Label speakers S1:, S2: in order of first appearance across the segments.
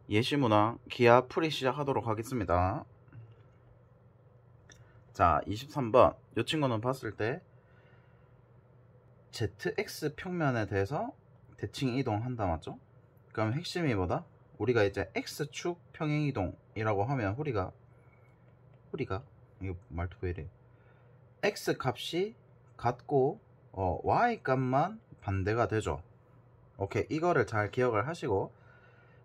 S1: 예시문항 기하 풀이 시작하도록 하겠습니다. 자, 23번 이 친구는 봤을 때 ZX 평면에 대해서 대칭 이동한다 맞죠? 그럼 핵심이 뭐다? 우리가 이제 X축 평행 이동이라고 하면 우리가 이거 말투 왜 이래? X 값이 같고 Y 값만 반대가 되죠. 오케이, 이거를 잘 기억을 하시고,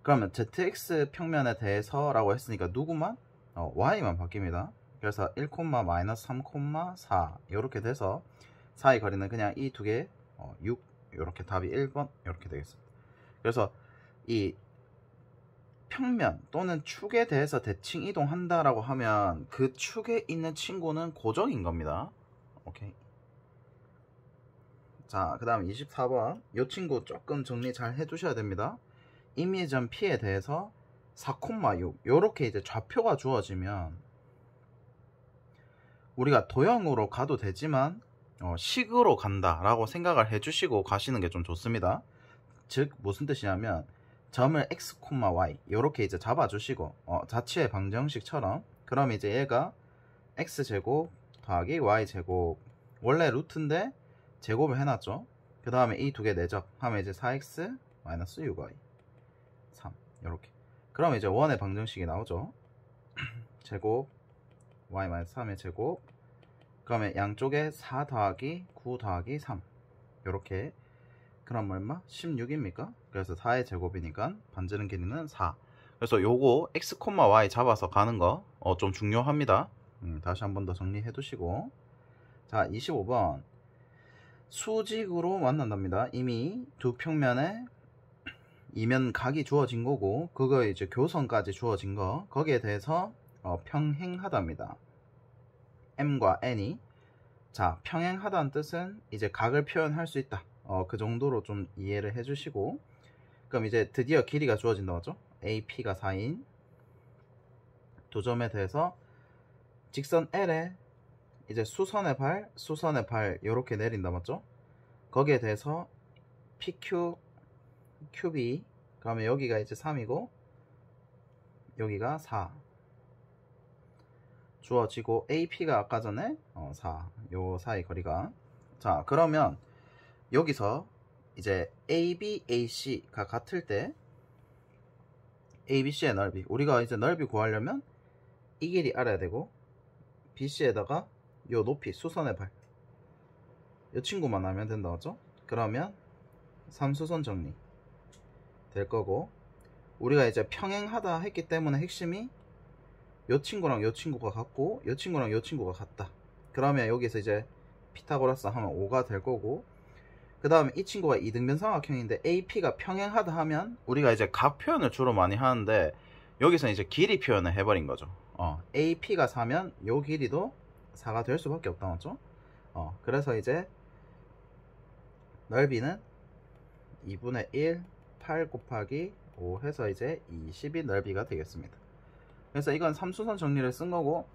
S1: 그러면 ZX 평면에 대해서 라고 했으니까 누구만? Y만 바뀝니다. 그래서 1, 마이너스 3, 4 이렇게 돼서 사이 거리는 그냥 이 두 개 6 이렇게 답이 1번 이렇게 되겠습니다. 그래서 이 평면 또는 축에 대해서 대칭 이동한다 라고 하면 그 축에 있는 친구는 고정인 겁니다. 오케이. 자, 그 다음 24번 이 친구 조금 정리 잘 해두셔야 됩니다. 이미전 P에 대해서 4,6 요렇게 이제 좌표가 주어지면 우리가 도형으로 가도 되지만 식으로 간다 라고 생각을 해주시고 가시는 게 좀 좋습니다. 즉 무슨 뜻이냐면 점을 x, y 요렇게 이제 잡아주시고 자취의 방정식처럼, 그럼 이제 얘가 x제곱 더하기 y제곱, 원래 루트인데 제곱을 해놨죠. 그 다음에 이 두 개 내적 하면 이제 4x 마이너스 6y 3 요렇게. 그럼 이제 원의 방정식이 나오죠. 제곱 y 마이너스 3의 제곱, 그러면 양쪽에 4 더하기 9 더하기 3 요렇게. 그럼 얼마? 16입니까? 그래서 4의 제곱이니까 반지름 길이는 4. 그래서 요거 x, y 잡아서 가는 거 좀 중요합니다. 다시 한 번 더 정리해 두시고. 자, 25번 수직으로 만난답니다. 이미 두 평면에 이면 각이 주어진 거고, 그거 이제 교선까지 주어진 거, 거기에 대해서 평행하답니다. m과 n이. 자, 평행하다는 뜻은 이제 각을 표현할 수 있다. 그 정도로 좀 이해를 해주시고, 그럼 이제 드디어 길이가 주어진다 맞죠? AP가 4인 두 점에 대해서 직선 L에 이제 수선의 발 이렇게 내린다 맞죠? 거기에 대해서 PQ, QB, 그러면 여기가 이제 3이고 여기가 4 주어지고, AP가 아까 전에 4, 요 사이 거리가. 자, 그러면 여기서 이제 AB, AC가 같을 때 ABC의 넓이, 우리가 이제 넓이 구하려면 이 길이 알아야 되고, BC에다가 요 높이, 수선의 발, 요 친구만 알면 된다 맞죠? 그러면 3수선 정리 될 거고, 우리가 이제 평행하다 했기 때문에 핵심이 요 친구랑 요 친구가 같고 요 친구랑 요 친구가 같다. 그러면 여기서 이제 피타고라스 하면 5가 될 거고, 그 다음에 이 친구가 이등변 삼각형인데 AP가 평행하다 하면 우리가 이제 각 표현을 주로 많이 하는데 여기서 이제 길이 표현을 해버린 거죠. AP가 4면 요 길이도 4가 될 수밖에 없다 맞죠? 그래서 이제 넓이는 2분의 1 8 곱하기 5 해서 이제 20이 넓이가 되겠습니다. 그래서 이건 삼수선 정리를 쓴 거고,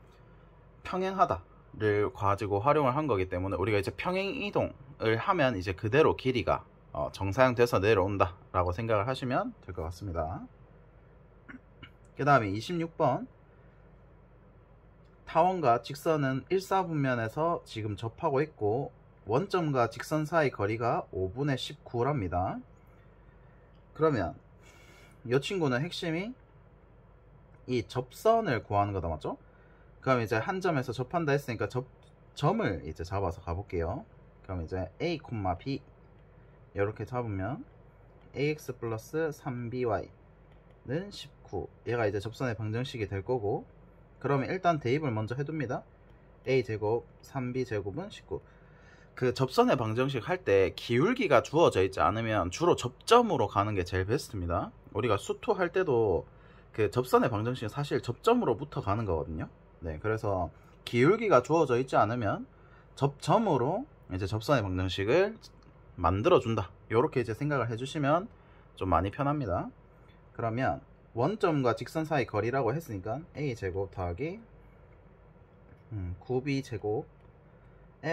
S1: 평행하다를 가지고 활용을 한 거기 때문에 우리가 이제 평행 이동을 하면 이제 그대로 길이가 정사형돼서 내려온다 라고 생각을 하시면 될 것 같습니다. 그 다음에 26번 타원과 직선은 1사분면에서 지금 접하고 있고 원점과 직선 사이 거리가 5분의 19랍니다. 그러면 이 친구는 핵심이 이 접선을 구하는 거다 맞죠? 그럼 이제 한 점에서 접한다 했으니까 점을 이제 잡아서 가볼게요. 그럼 이제 A, B 이렇게 잡으면 AX 플러스 3BY는 19. 얘가 이제 접선의 방정식이 될 거고, 그러면 일단 대입을 먼저 해둡니다. A제곱 3B제곱은 19. 그 접선의 방정식 할 때 기울기가 주어져 있지 않으면 주로 접점으로 가는 게 제일 베스트입니다. 우리가 수토 할 때도 그 접선의 방정식은 사실 접점으로부터 가는 거거든요. 네, 그래서 기울기가 주어져 있지 않으면 접점으로 이제 접선의 방정식을 만들어 준다, 요렇게 이제 생각을 해주시면 좀 많이 편합니다. 그러면 원점과 직선 사이 거리라고 했으니까 A제곱 더하기 9B제곱의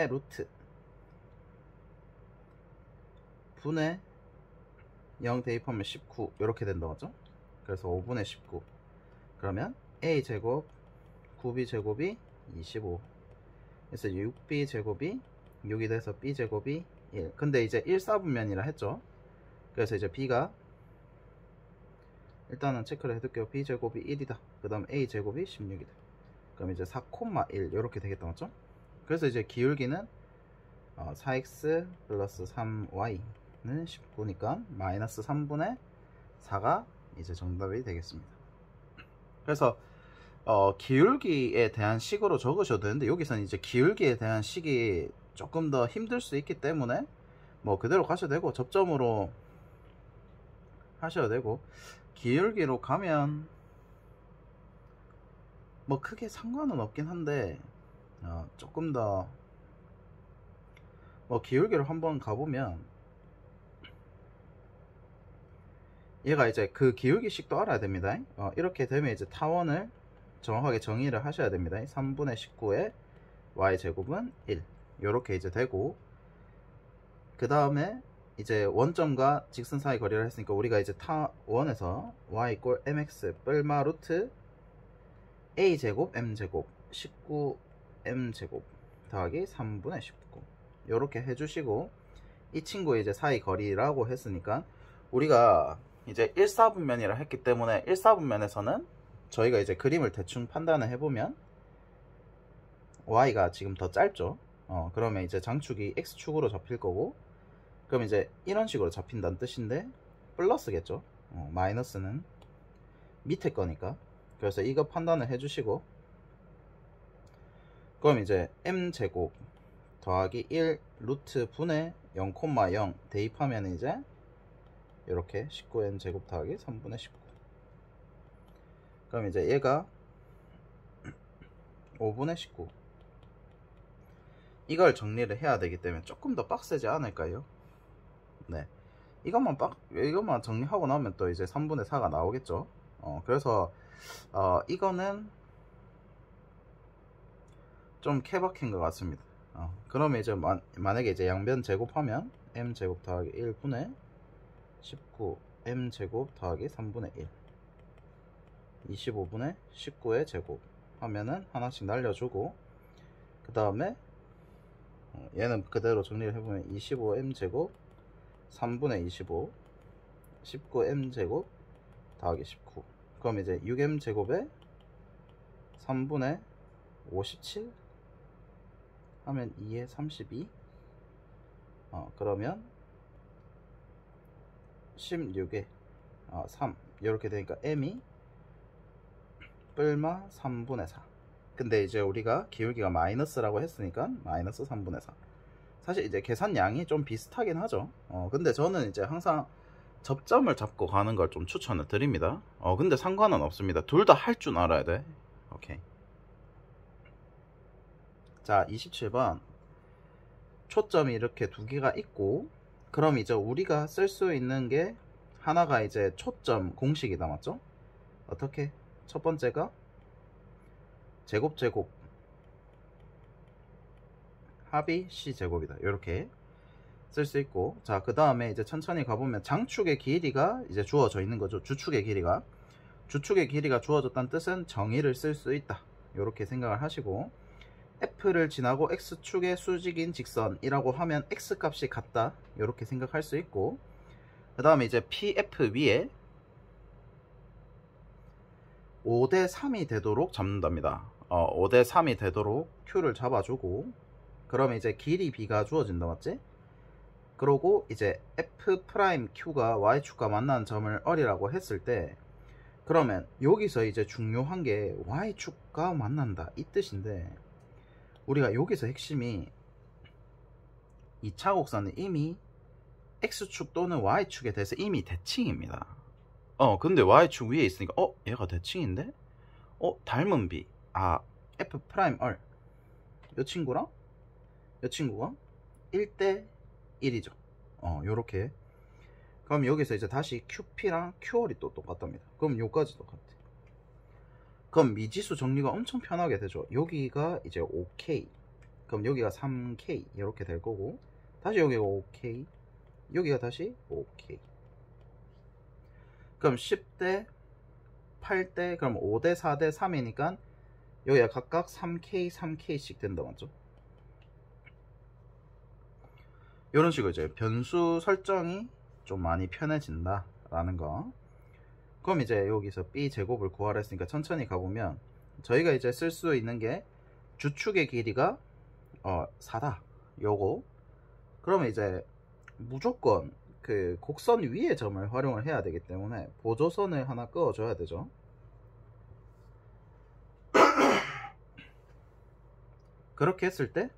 S1: 루트 분의 0 대입하면 19 이렇게 된다 맞죠? 그래서 5분의 19. 그러면 a제곱 9b제곱이 25. 그래서 6b제곱이 6이 돼서 b제곱이 1. 근데 이제 1, 4분면이라 했죠. 그래서 이제 b가 일단은 체크를 해둘게요. b제곱이 1이다. 그 다음 a제곱이 16이다. 그럼 이제 4,1 이렇게 되겠다. 맞죠? 그래서 이제 기울기는 4x 플러스 3y는 19니까 마이너스 3분의 4가 이제 정답이 되겠습니다. 그래서 기울기에 대한 식으로 적으셔도 되는데, 여기서는 이제 기울기에 대한 식이 조금 더 힘들 수 있기 때문에 뭐 그대로 가셔도 되고, 접점으로 하셔도 되고, 기울기로 가면 뭐 크게 상관은 없긴 한데, 조금 더 뭐 기울기로 한번 가보면 얘가 이제 그 기울기식도 알아야 됩니다. 이렇게 되면 이제 타원을 정확하게 정의를 하셔야 됩니다. 3분의 19의 y제곱은 1 요렇게 이제 되고, 그 다음에 이제 원점과 직선 사이 거리를 했으니까 우리가 이제 타원에서 y 이꼴 mx 뿔마 루트 a제곱 m제곱 19m제곱 더하기 3분의 19 요렇게 해주시고, 이 친구의 이제 사이 거리라고 했으니까 우리가 이제 1, 4분면이라 했기 때문에 1, 4분면에서는 저희가 이제 그림을 대충 판단을 해보면 y가 지금 더 짧죠. 그러면 이제 장축이 x축으로 잡힐 거고, 그럼 이제 이런 식으로 잡힌다는 뜻인데 플러스겠죠. 마이너스는 밑에 거니까. 그래서 이거 판단을 해주시고, 그럼 이제 m제곱 더하기 1 루트 분의 0,0 대입하면 이제 이렇게 19m 제곱 더하기 3분의 19. 그럼 이제 얘가 5분의 19. 이걸 정리를 해야 되기 때문에 조금 더 빡세지 않을까요? 네. 이것만 정리하고 나면 또 이제 3분의 4가 나오겠죠. 그래서 이거는 좀 케바케인 것 같습니다. 그러면 이제 만약에 이제 양변 제곱하면 m 제곱 더하기 1분의 19 m 제곱 더하기 3분의 1 25분의 19의 제곱 하면은 하나씩 날려주고, 그 다음에 얘는 그대로 정리를 해보면 25m 제곱 3분의 25 19m 제곱 더하기 19. 그럼 이제 6m 제곱에 3분의 57 하면 2에 32. 그러면 16에 3 이렇게 되니까 m이 뿔마 3분의 4. 근데 이제 우리가 기울기가 마이너스라고 했으니까 마이너스 3분의 4. 사실 이제 계산량이 좀 비슷하긴 하죠. 근데 저는 이제 항상 접점을 잡고 가는 걸 좀 추천을 드립니다. 근데 상관은 없습니다. 둘 다 할 줄 알아야 돼. 오케이. 자, 27번. 초점이 이렇게 두 개가 있고, 그럼 이제 우리가 쓸 수 있는 게 하나가 이제 초점 공식이다. 맞죠? 어떻게? 첫 번째가 제곱 합이 c제곱이다. 이렇게 쓸 수 있고, 자, 그 다음에 이제 천천히 가보면 장축의 길이가 이제 주어져 있는 거죠. 주축의 길이가 주어졌다는 뜻은 정의를 쓸 수 있다. 이렇게 생각을 하시고, f를 지나고 x축의 수직인 직선이라고 하면 x 값이 같다. 이렇게 생각할 수 있고, 그 다음에 이제 pf 위에 5대 3이 되도록 잡는답니다. 5대 3이 되도록 q를 잡아주고, 그러면 이제 길이 b가 주어진다. 맞지? 그러고 이제 f'q가 y축과 만나는 점을 어리라고 했을 때, 그러면 여기서 이제 중요한 게 y축과 만난다 이 뜻인데, 우리가 여기서 핵심이 2차 곡선은 이미 x축 또는 y축에 대해서 이미 대칭입니다. 근데 y축 위에 있으니까 얘가 대칭인데? 닮은 b f'얼 이 친구랑 이 친구가 1대 1이죠. 요렇게. 그럼 여기서 이제 다시 QP랑 QR이 또 똑같답니다. 그럼 요까지 똑같아. 그럼 미지수 정리가 엄청 편하게 되죠. 여기가 이제 5K, 그럼 여기가 3K 이렇게 될 거고, 다시 여기가 5K, 여기가 다시 5K. 그럼 10대 28대 그럼 5대 4대 3이니까 여기가 각각 3K 3K씩 된다 맞죠? 이런 식으로 이제 변수 설정이 좀 많이 편해진다 라는 거. 그럼 이제 여기서 B 제곱을 구하라 했으니까 천천히 가보면 저희가 이제 쓸 수 있는 게 주축의 길이가 4다 요거. 그러면 이제 무조건 그 곡선 위의 점을 활용을 해야 되기 때문에 보조선을 하나 그어 줘야 되죠. 그렇게 했을 때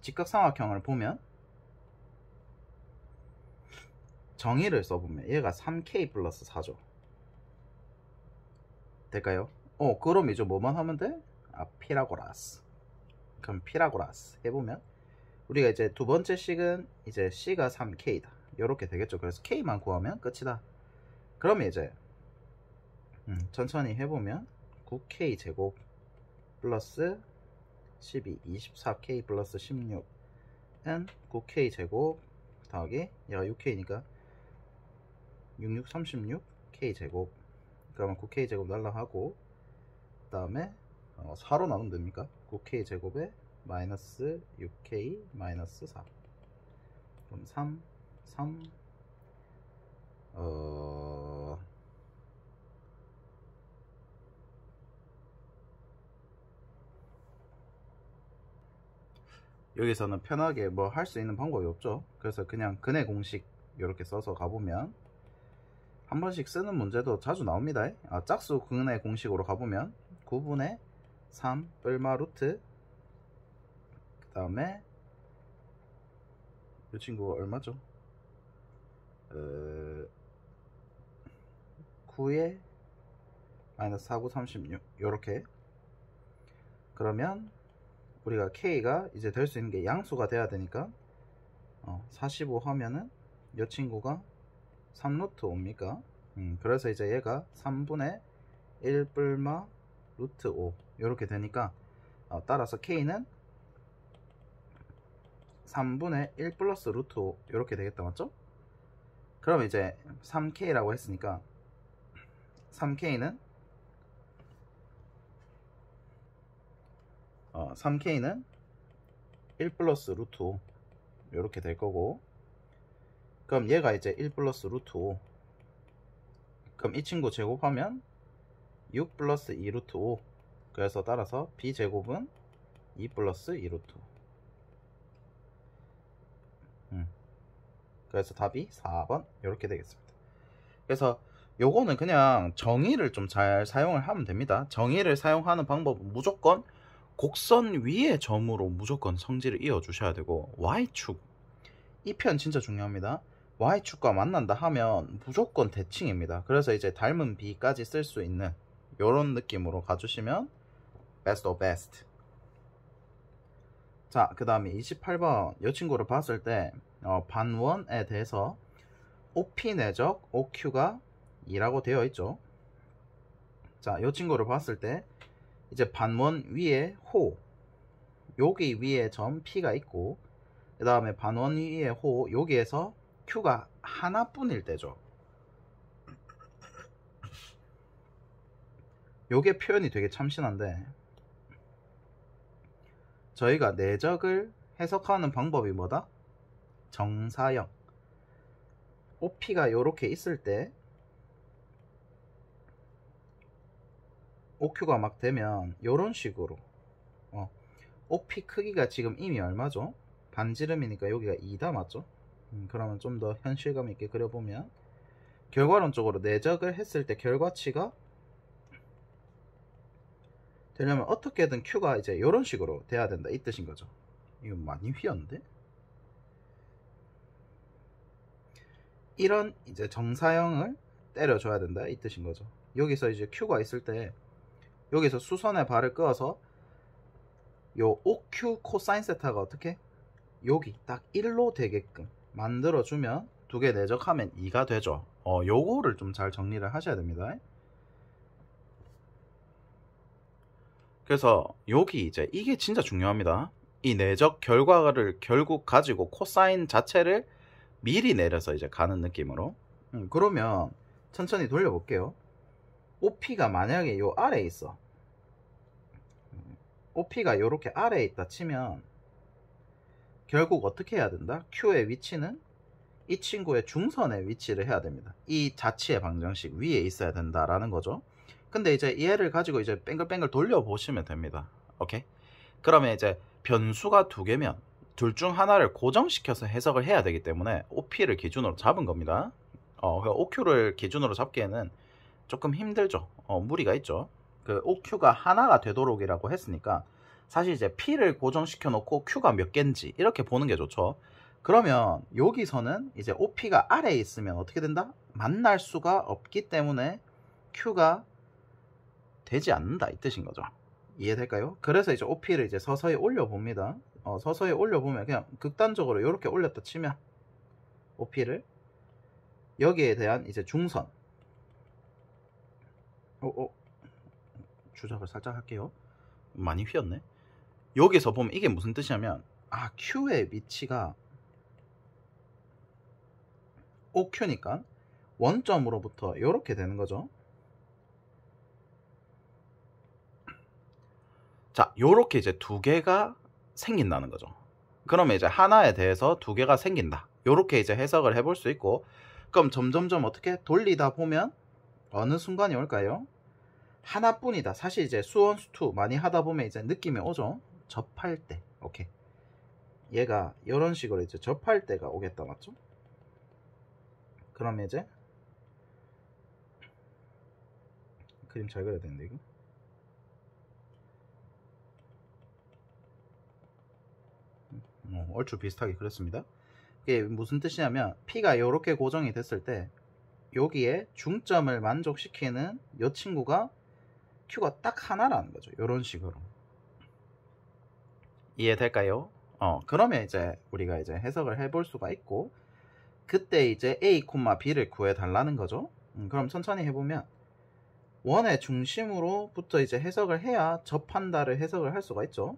S1: 직각삼각형을 보면 정의를 써보면 얘가 3K 플러스 4죠. 될까요? 그럼 이제 뭐만 하면 돼? 피라고라스. 그럼 피라고라스 해보면 우리가 이제 두 번째 식은 이제 C가 3K다 요렇게 되겠죠. 그래서 K만 구하면 끝이다. 그러면 이제 천천히 해보면 9K 제곱 플러스 12 24K 플러스 16은 9K 제곱 더하기 얘가 6K니까 66 36K 제곱. 그러면 9K 제곱 날라가고 그 다음에 4로 나누면 됩니까? 9K 제곱에 마이너스 6K 마이너스 4. 그럼 3 여기서는 편하게 뭐 할 수 있는 방법이 없죠. 그래서 그냥 근의 공식 이렇게 써서 가보면 한 번씩 쓰는 문제도 자주 나옵니다. 짝수 근의 공식으로 가보면 9분의 3 뿔마 루트 그 다음에 이 친구가 얼마죠? 9에 마이너스 4, 9, 36 요렇게. 그러면 우리가 K가 이제 될 수 있는 게 양수가 돼야 되니까 45 하면은 이 친구가 3루트 5입니까? 그래서 이제 얘가 3분의 1 뿔마 루트 5 이렇게 되니까 따라서 K는 3분의 1 플러스 루트 5 이렇게 되겠다 맞죠? 그럼 이제 3K라고 했으니까 3K는 1 플러스 루트 5 이렇게 될 거고, 그럼 얘가 이제 1 플러스 루트 5. 그럼 이 친구 제곱하면 6 플러스 2 루트 5. 그래서 따라서 B제곱은 2 플러스 2 루트 5. 그래서 답이 4번 이렇게 되겠습니다. 그래서 요거는 그냥 정의를 좀 잘 사용을 하면 됩니다. 정의를 사용하는 방법은 무조건 곡선 위의 점으로 무조건 성질을 이어 주셔야 되고, Y축 이 편 진짜 중요합니다. Y축과 만난다 하면 무조건 대칭입니다. 그래서 이제 닮은 B까지 쓸 수 있는 요런 느낌으로 가주시면 best of best. 자, 그 다음에 28번 이 친구를 봤을 때 반원에 대해서 OP 내적 OQ가 2라고 되어 있죠. 자, 이 친구를 봤을 때 이제 반원 위에 호, 여기 위에 점 P가 있고, 그 다음에 반원 위에 호, 여기에서 Q가 하나뿐일 때죠. 요게 표현이 되게 참신한데, 저희가 내적을 해석하는 방법이 뭐다? 정사형. OP가 요렇게 있을 때 OQ가 막 되면 요런 식으로 OP 크기가 지금 이미 얼마죠? 반지름이니까 여기가 2다 맞죠? 그러면 좀 더 현실감 있게 그려보면 결과론적으로 내적을 했을 때 결과치가 되려면 어떻게든 Q가 이제 요런 식으로 돼야 된다 이 뜻인 거죠. 이거 많이 휘었는데? 이런 이제 정사형을 때려줘야 된다 이 뜻인 거죠. 여기서 이제 Q가 있을 때 여기서 수선에 발을 끄어서 요 OQ 코사인 세타가 어떻게? 여기 딱 1로 되게끔 만들어주면 두 개 내적하면 2가 되죠. 요거를 좀 잘 정리를 하셔야 됩니다. 그래서 여기 이제 이게 진짜 중요합니다. 이 내적 결과를 결국 가지고 코사인 자체를 미리 내려서 이제 가는 느낌으로. 그러면 천천히 돌려볼게요. OP가 만약에 요 아래에 있어. OP가 요렇게 아래에 있다 치면 결국 어떻게 해야 된다? Q의 위치는 이 친구의 중선에 위치를 해야 됩니다. 이 자치의 방정식 위에 있어야 된다라는 거죠. 근데 이제 얘를 가지고 이제 뱅글뱅글 돌려보시면 됩니다. 오케이? 그러면 이제 변수가 두 개면 둘 중 하나를 고정시켜서 해석을 해야 되기 때문에 OP를 기준으로 잡은 겁니다. OQ를 기준으로 잡기에는 조금 힘들죠. 무리가 있죠. 그 OQ가 하나가 되도록이라고 했으니까 사실 이제 P를 고정시켜 놓고 Q가 몇 개인지 이렇게 보는 게 좋죠. 그러면 여기서는 이제 OP가 아래에 있으면 어떻게 된다? 만날 수가 없기 때문에 Q가 되지 않는다 이 뜻인 거죠. 이해될까요? 그래서 이제 OP를 이제 서서히 올려봅니다. 서서히 올려보면 그냥 극단적으로 이렇게 올렸다 치면 OP를 여기에 대한 이제 중선 주작을 살짝 할게요. 많이 휘었네. 여기서 보면 이게 무슨 뜻이냐면 Q의 위치가 OQ니까 원점으로부터 이렇게 되는 거죠. 자, 요렇게 이제 두 개가 생긴다는 거죠. 그러면 이제 하나에 대해서 두 개가 생긴다. 요렇게 이제 해석을 해볼 수 있고, 그럼 점점점 어떻게 돌리다 보면 어느 순간이 올까요? 하나뿐이다. 사실 이제 수원 수투 많이 하다 보면 이제 느낌이 오죠. 접할 때. 오케이. 얘가 이런 식으로 이제 접할 때가 오겠다. 맞죠? 그러면 이제 그림 잘 그려야 되는데 이거. 얼추 비슷하게 그렸습니다. 이게 무슨 뜻이냐면 P가 이렇게 고정이 됐을 때 여기에 중점을 만족시키는 이 친구가 Q가 딱 하나라는 거죠. 이런 식으로. 이해될까요? 그러면 이제 우리가 이제 해석을 해볼 수가 있고, 그때 이제 A, B를 구해 달라는 거죠. 그럼 천천히 해보면 원의 중심으로부터 이제 해석을 해야 접한다를 해석을 할 수가 있죠.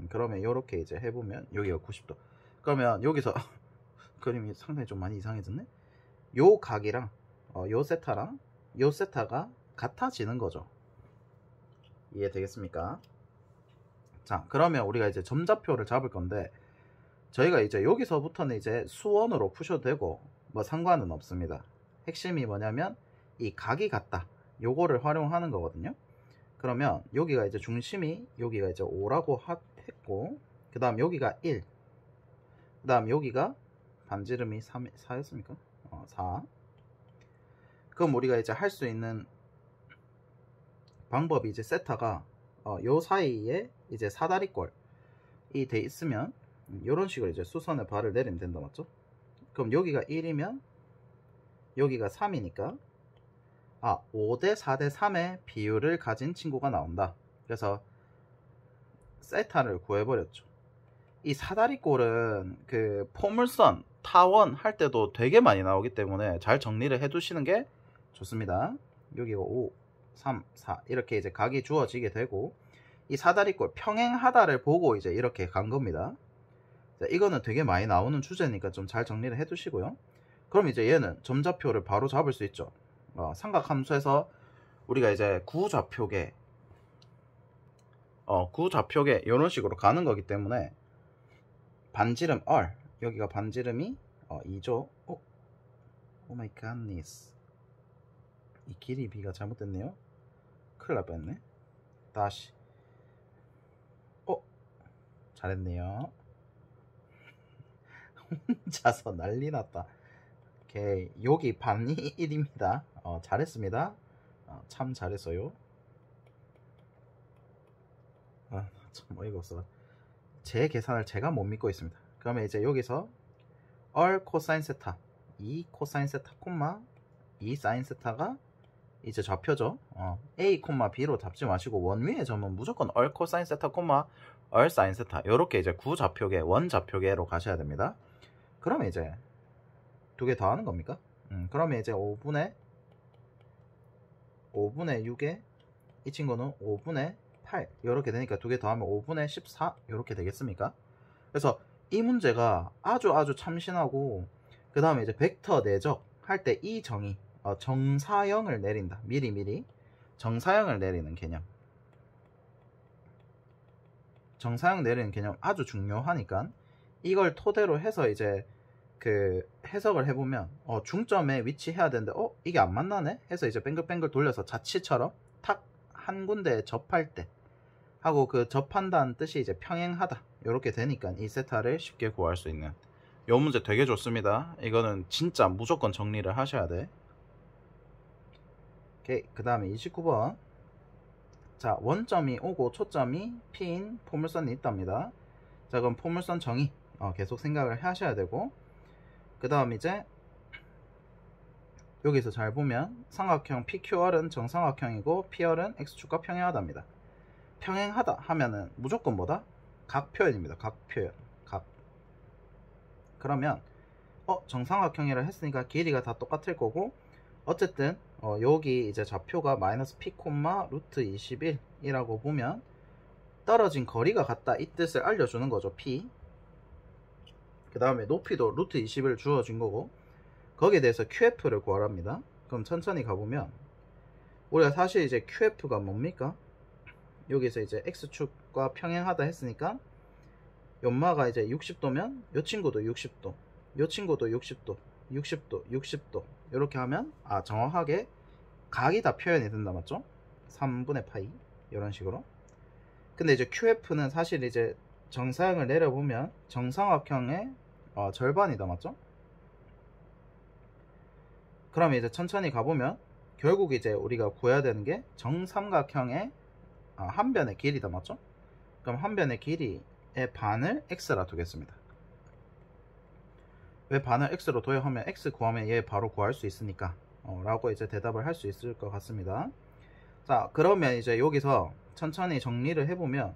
S1: 그러면 이렇게 이제 해보면 여기가 90도. 그러면 여기서 그림이 상당히 좀 많이 이상해졌네. 요 각이랑 요 세타랑 요 세타가 같아지는 거죠. 이해되겠습니까? 자, 그러면 우리가 이제 점좌표를 잡을 건데 저희가 이제 여기서부터는 이제 수원으로 푸셔도 되고 뭐 상관은 없습니다. 핵심이 뭐냐면 이 각이 같다. 요거를 활용하는 거거든요. 그러면 여기가 이제 중심이 여기가 이제 5라고 했고, 그 다음 여기가 1, 그 다음 여기가 반지름이 4였습니까? 4. 그럼 우리가 이제 할 수 있는 방법이 이제 세타가 요 사이에 이제 사다리꼴이 돼 있으면 이런 식으로 이제 수선의 발을 내리면 된다. 맞죠? 그럼 여기가 1이면 여기가 3이니까 5대 4대 3의 비율을 가진 친구가 나온다. 그래서 세타를 구해버렸죠. 이 사다리꼴은 그 포물선, 타원 할 때도 되게 많이 나오기 때문에 잘 정리를 해 두시는 게 좋습니다. 여기가 5, 3, 4 이렇게 이제 각이 주어지게 되고, 이 사다리꼴 평행하다를 보고 이제 이렇게 간 겁니다. 자, 이거는 되게 많이 나오는 주제니까 좀 잘 정리를 해 두시고요. 그럼 이제 얘는 점좌표를 바로 잡을 수 있죠. 삼각함수에서 우리가 이제 구좌표계 이런 식으로 가는 거기 때문에 반지름 R, 여기가 반지름이 2죠. 오 마이 갓니스, 이 길이 B가 잘못됐네요. 큰일 날 뻔했네. 다시. 잘했네요. 혼자서 난리 났다. 오케이. 여기 반이 1입니다. 잘했습니다. 참 잘했어요. 참 어이가 없어. 제 계산을 제가 못 믿고 있습니다. 그러면 이제 여기서 얼 코사인 세타, 2 코사인 세타 콤마 2 사인 세타가 이제 좌표죠. A, B로 잡지 마시고 원위의 점은 무조건 얼 코사인 세타 콤마 얼 사인 세타, 이렇게 이제 구좌표계, 원좌표계로 가셔야 됩니다. 그러면 이제 두 개 더하는 겁니까? 그러면 이제 5분의 6에 이 친구는 5분의 8 이렇게 되니까 두 개 더하면 5분의 14 이렇게 되겠습니까? 그래서 이 문제가 아주 참신하고, 그 다음에 이제 벡터 내적 할 때 이 정의 정사형을 내린다. 미리 정사형을 내리는 개념. 정사형 내리는 개념 아주 중요하니까 이걸 토대로 해서 이제 그 해석을 해보면 중점에 위치해야 되는데 이게 안 만나네 해서 이제 뱅글뱅글 돌려서 자치처럼 탁 한 군데에 접할 때 하고 그 접한다는 뜻이 이제 평행하다 이렇게 되니까 이 세타를 쉽게 구할 수 있는 이 문제 되게 좋습니다. 이거는 진짜 무조건 정리를 하셔야 돼. 오케이. 그 다음에 29번. 자, 원점이 오고 초점이 P인 포물선이 있답니다. 자, 그럼 포물선 정의 계속 생각을 하셔야 되고, 그 다음 이제 여기서 잘 보면 삼각형 PQR은 정삼각형이고 PR은 X축과 평행하답니다. 평행하다 하면은 무조건 뭐다? 각 표현입니다. 각 표현. 각. 그러면 정삼각형이라 했으니까 길이가 다 똑같을 거고, 어쨌든 여기 이제 좌표가 마이너스 P, 루트 21이라고 보면 떨어진 거리가 같다 이 뜻을 알려주는 거죠. P. 그 다음에 높이도 루트 21 주어진 거고, 거기에 대해서 QF를 구하랍니다. 그럼 천천히 가보면 우리가 사실 이제 QF가 뭡니까? 여기서 이제 X축과 평행하다 했으니까 연마가 이제 60도면 요 친구도 60도, 요 친구도 60도, 60도, 60도 이렇게 하면 정확하게 각이 다 표현이 된다 맞죠? 3분의 파이 이런 식으로. 근데 이제 QF는 사실 이제 정사형을 내려보면 정삼각형의 절반이다 맞죠? 그럼 이제 천천히 가보면 결국 이제 우리가 구해야 되는 게 정삼각형의 한 변의 길이다 맞죠? 그럼 한 변의 길이의 반을 x라 두겠습니다. 왜 반을 x로 둬요 하면 x 구하면 얘 바로 구할 수 있으니까 라고 이제 대답을 할 수 있을 것 같습니다. 자, 그러면 이제 여기서 천천히 정리를 해보면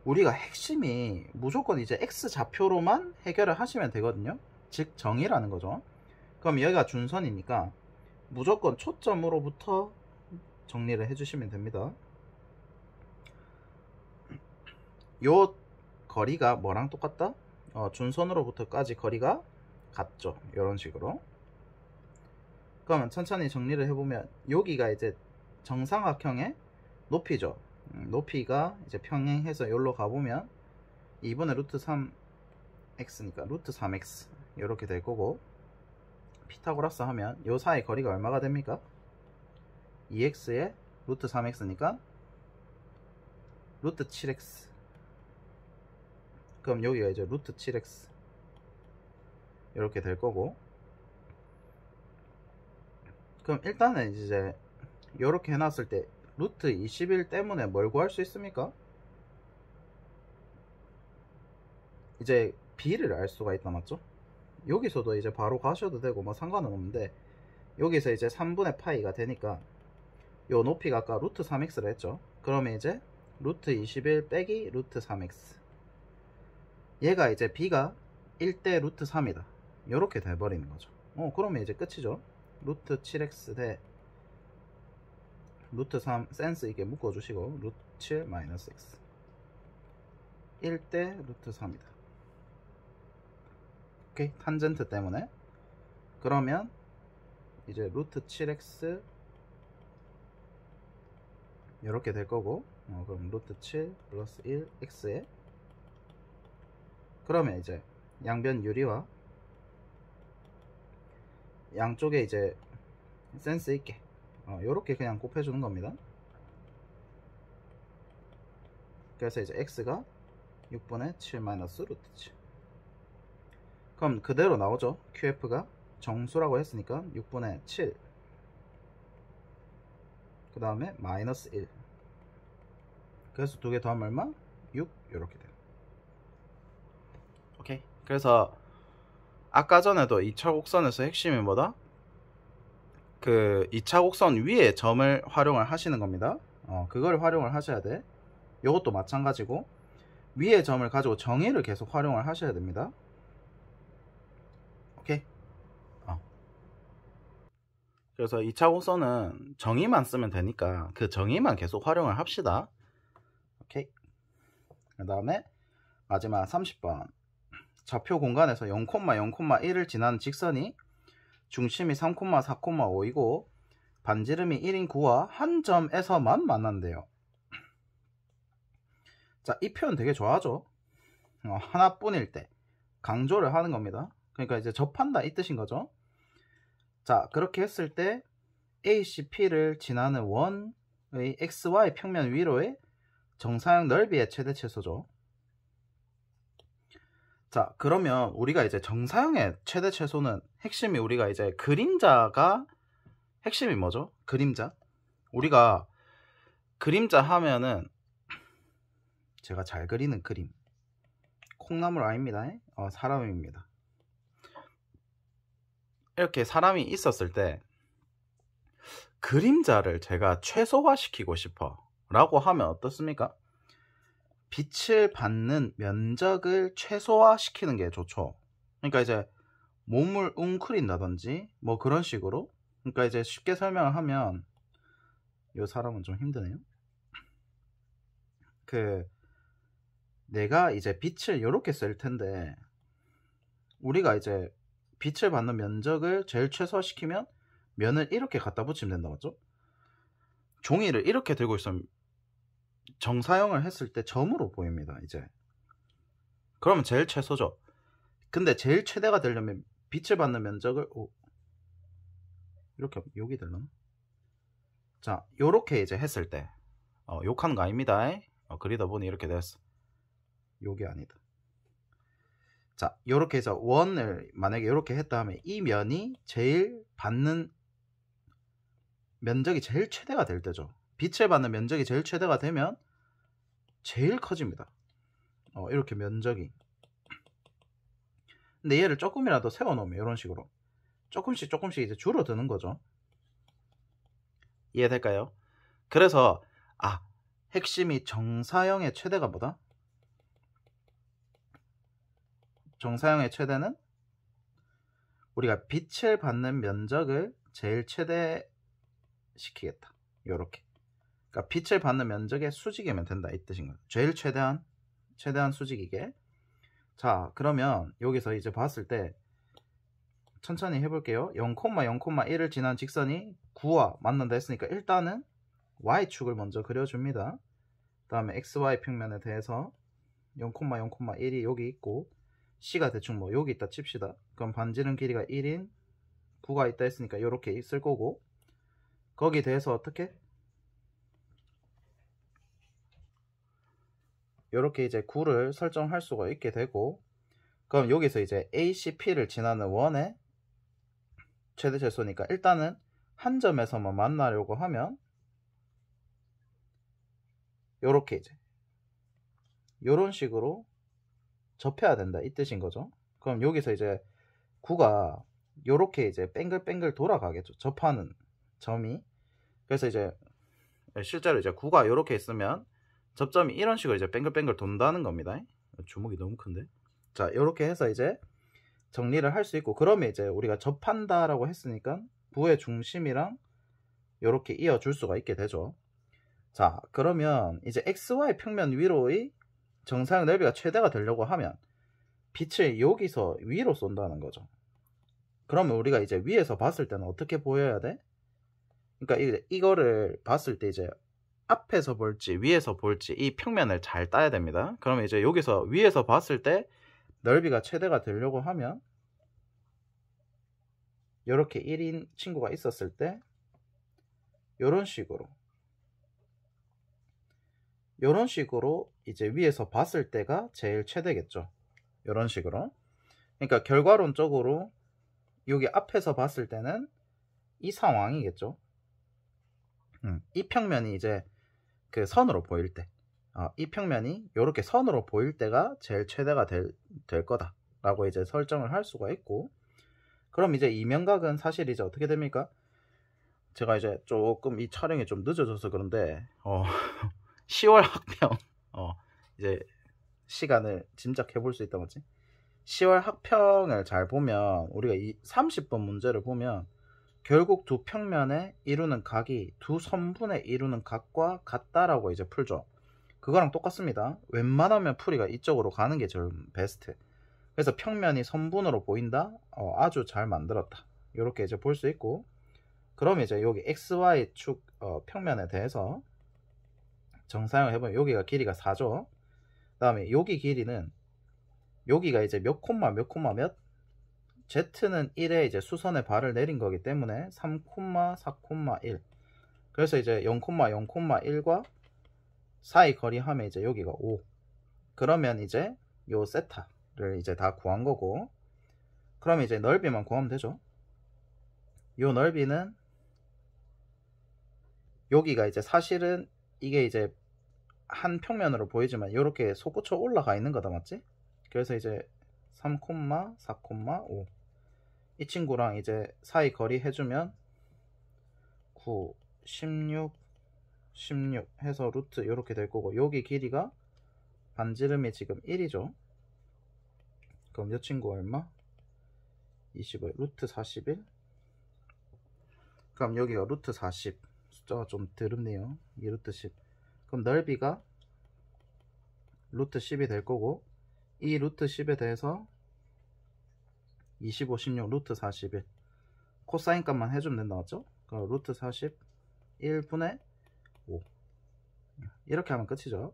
S1: 우리가 핵심이 무조건 이제 x 좌표로만 해결을 하시면 되거든요. 즉 정의라는 거죠. 그럼 여기가 준선이니까 무조건 초점으로부터 정리를 해주시면 됩니다. 요 거리가 뭐랑 똑같다? 준선으로부터까지 거리가 같죠. 이런 식으로. 그러면 천천히 정리를 해보면 여기가 이제 정삼각형의 높이죠. 높이가 이제 평행해서 여기로 가보면 2분의 루트 3x니까 루트 3x 이렇게 될 거고, 피타고라스 하면 요 사이 거리가 얼마가 됩니까? 2x에 루트 3x니까 루트 7x. 그럼 여기가 이제 루트 7x 이렇게 될 거고, 그럼 일단은 이제 이렇게 해놨을 때 루트 21 때문에 뭘 구할 수 있습니까? 이제 b를 알 수가 있다 맞죠? 여기서도 이제 바로 가셔도 되고 뭐 상관은 없는데, 여기서 이제 3분의 파이가 되니까 요 높이가 아까 루트 3x를 했죠. 그러면 이제 루트 21 빼기 루트 3x, 얘가 이제 b가 1대 루트 3이다 요렇게 돼버리는 거죠. 그러면 이제 끝이죠. 루트 7x 대 루트 3 센스 있게 묶어주시고 루트 7 마이너스 x 1대 루트 3이다. 오케이. 탄젠트 때문에. 그러면 이제 루트 7x 이렇게 될 거고, 그럼 루트 7 플러스 1 x에, 그러면 이제 양변 유리와 양쪽에 이제 센스 있게 요렇게 그냥 곱해주는 겁니다. 그래서 이제 x가 6분의 7 마이너스 루트 7. 그럼 그대로 나오죠. QF가 정수라고 했으니까 6분의 7 그 다음에 마이너스 1. 그래서 두 개 더하면 얼마? 6 이렇게 돼요. 오케이. 그래서 아까 전에도 2차 곡선에서 핵심이 뭐다? 그 2차 곡선 위에 점을 활용을 하시는 겁니다. 그걸 활용을 하셔야 돼. 요것도 마찬가지고 위에 점을 가지고 정의를 계속 활용을 하셔야 됩니다. 오케이. 그래서 2차 곡선은 정의만 쓰면 되니까 그 정의만 계속 활용을 합시다. 오케이. 그 다음에 마지막 30번. 좌표 공간에서 0,0,1을 지나는 직선이 중심이 3,4,5이고 반지름이 1인 구와 한 점에서만 만난대요. 자, 이 표현 되게 좋아하죠. 하나뿐일 때 강조를 하는 겁니다. 그러니까 이제 접한다 이 뜻인 거죠. 자, 그렇게 했을 때 ACP를 지나는 원의 XY 평면 위로의 정사형 넓이의 최대 최소죠. 자, 그러면 우리가 이제 정사형의 최대 최소는 핵심이 우리가 이제 그림자가 핵심이 뭐죠? 그림자. 우리가 그림자 하면은 제가 잘 그리는 그림 콩나물 아닙니다. 사람입니다. 이렇게 사람이 있었을 때 그림자를 제가 최소화시키고 싶어 라고 하면 어떻습니까? 빛을 받는 면적을 최소화시키는 게 좋죠. 그러니까 이제 몸을 웅크린다든지 뭐 그런 식으로. 그러니까 이제 쉽게 설명을 하면 이 사람은 좀 힘드네요. 내가 이제 빛을 이렇게 쓸 텐데 우리가 이제 빛을 받는 면적을 제일 최소화시키면 면을 이렇게 갖다 붙이면 된다 맞죠? 종이를 이렇게 들고 있으면 정사형을 했을 때 점으로 보입니다. 이제 그러면 제일 최소죠. 근데 제일 최대가 되려면 빛을 받는 면적을 이렇게 여기 되려나? 자, 요렇게 이제 했을 때 욕하는 거 아닙니다. 그리다 보니 이렇게 됐어. 요게 아니다. 자, 요렇게 해서 원을 만약에 요렇게 했다 하면 이 면이 제일 받는 면적이 제일 최대가 될 때죠. 빛을 받는 면적이 제일 최대가 되면 제일 커집니다. 이렇게 면적이. 근데 얘를 조금이라도 세워놓으면 이런 식으로 조금씩 이제 줄어드는 거죠. 이해될까요? 그래서 핵심이 정사형의 최대가 뭐다? 정사형의 최대는 우리가 빛을 받는 면적을 제일 최대 시키겠다. 요렇게. 그러니까 빛을 받는 면적의 수직이면 된다 이 뜻인 거예요. 제일 최대한 수직이게. 자, 그러면 여기서 이제 봤을 때 천천히 해볼게요. 0,0,1을 지난 직선이 9와 만난다 했으니까 일단은 Y축을 먼저 그려줍니다. 그 다음에 XY 평면에 대해서 0,0,1이 여기 있고 C가 대충 뭐 여기 있다 칩시다. 그럼 반지름 길이가 1인 9가 있다 했으니까 이렇게 있을 거고 거기에 대해서 어떻게? 이렇게 이제 9를 설정할 수가 있게 되고 그럼 여기서 이제 ACP를 지나는 원의 최대 최소니까 일단은 한 점에서만 만나려고 하면 요렇게 이제 요런 식으로 접해야 된다 이 뜻인 거죠. 그럼 여기서 이제 9가 요렇게 이제 뱅글뱅글 돌아가겠죠. 접하는 점이. 그래서 이제 실제로 이제 9가 요렇게 있으면 접점이 이런 식으로 이제 뱅글뱅글 돈다는 겁니다. 주먹이 너무 큰데. 자, 요렇게 해서 이제 정리를 할 수 있고 그러면 이제 우리가 접한다 라고 했으니까 부의 중심이랑 요렇게 이어줄 수가 있게 되죠. 자, 그러면 이제 XY 평면 위로의 정사형 넓이가 최대가 되려고 하면 빛을 여기서 위로 쏜다는 거죠. 그러면 우리가 이제 위에서 봤을 때는 어떻게 보여야 돼? 그러니까 이거를 봤을 때 이제 앞에서 볼지 위에서 볼지 이 평면을 잘 따야 됩니다. 그러면 이제 여기서 위에서 봤을 때 넓이가 최대가 되려고 하면 이렇게 1인 친구가 있었을 때 이런 식으로 이제 위에서 봤을 때가 제일 최대겠죠. 이런 식으로. 그러니까 결과론적으로 여기 앞에서 봤을 때는 이 상황이겠죠. 이 평면이 이제 그 선으로 보일 때 이 평면이 이렇게 선으로 보일 때가 제일 최대가 될 거다 라고 이제 설정을 할 수가 있고 그럼 이제 이면각은 사실 이제 어떻게 됩니까? 제가 이제 조금 이 촬영이 좀 늦어져서 그런데 10월 학평 이제 시간을 짐작해 볼 수 있다 맞지? 10월 학평을 잘 보면 우리가 이 30번 문제를 보면 결국 두 평면에 이루는 각이 두 선분에 이루는 각과 같다라고 이제 풀죠. 그거랑 똑같습니다. 웬만하면 풀이가 이쪽으로 가는 게 제일 베스트. 그래서 평면이 선분으로 보인다? 아주 잘 만들었다. 이렇게 이제 볼 수 있고 그럼 이제 여기 XY축 평면에 대해서 정사형을 해보면 여기가 길이가 4죠. 그 다음에 여기 길이는 여기가 이제 몇 콤마 몇 콤마 몇, Z는 1에 이제 수선에 발을 내린 거기 때문에 3, 4, 1. 그래서 이제 0, 0,1과 사이 거리 하면 이제 여기가 5. 그러면 이제 요 세타를 이제 다 구한 거고, 그러면 이제 넓이만 구하면 되죠. 요 넓이는 여기가 이제 사실은 이게 이제 한 평면으로 보이지만 이렇게 솟구쳐 올라가 있는 거다, 맞지? 그래서 이제 3, 4, 5. 이 친구랑 이제 사이 거리 해주면 9, 16 해서 루트 이렇게 될 거고, 여기 길이가 반지름이 지금 1이죠. 그럼 이 친구 얼마? 25, 루트 41. 그럼 여기가 루트 40. 숫자가 좀 드럽네요. 이 루트 10. 그럼 넓이가 루트 10이 될 거고, 이 루트 10에 대해서 25, 16, 루트 41. 코사인 값만 해주면 된다, 맞죠? 그럼 루트 41분의 5. 이렇게 하면 끝이죠.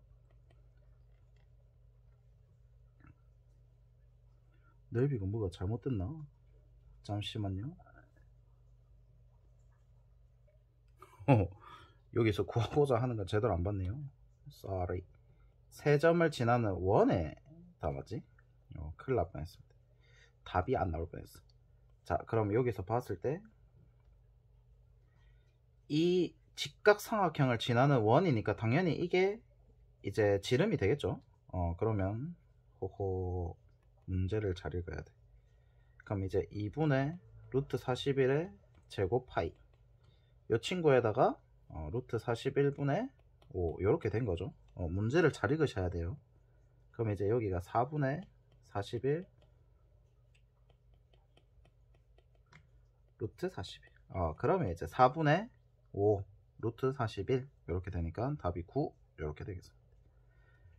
S1: 넓이가 뭐가 잘못됐나? 잠시만요. 여기서 구하고자 하는 건 제대로 안 봤네요. Sorry. 세 점을 지나는 원에 답하지? 큰일 날 뻔했습니다. 답이 안 나올 뻔했어. 자, 그럼 여기서 봤을 때 이 직각삼각형을 지나는 원이니까 당연히 이게 이제 지름이 되겠죠. 그러면 호호, 문제를 잘 읽어야 돼. 그럼 이제 2분의 루트 41의 제곱 파이, 이 친구에다가 루트 41분의 5 이렇게 된 거죠. 문제를 잘 읽으셔야 돼요. 그럼 이제 여기가 4분의 41 루트 41. 그러면 이제 4분의 5 루트 41 이렇게 되니까 답이 9 이렇게 되겠습니다.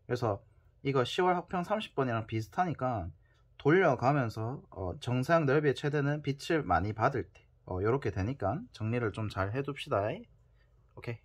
S1: 그래서 이거 10월 학평 30번이랑 비슷하니까 돌려가면서 정사형 넓이의 최대는 빛을 많이 받을 때 이렇게 되니까 정리를 좀 잘 해둡시다. 오케이.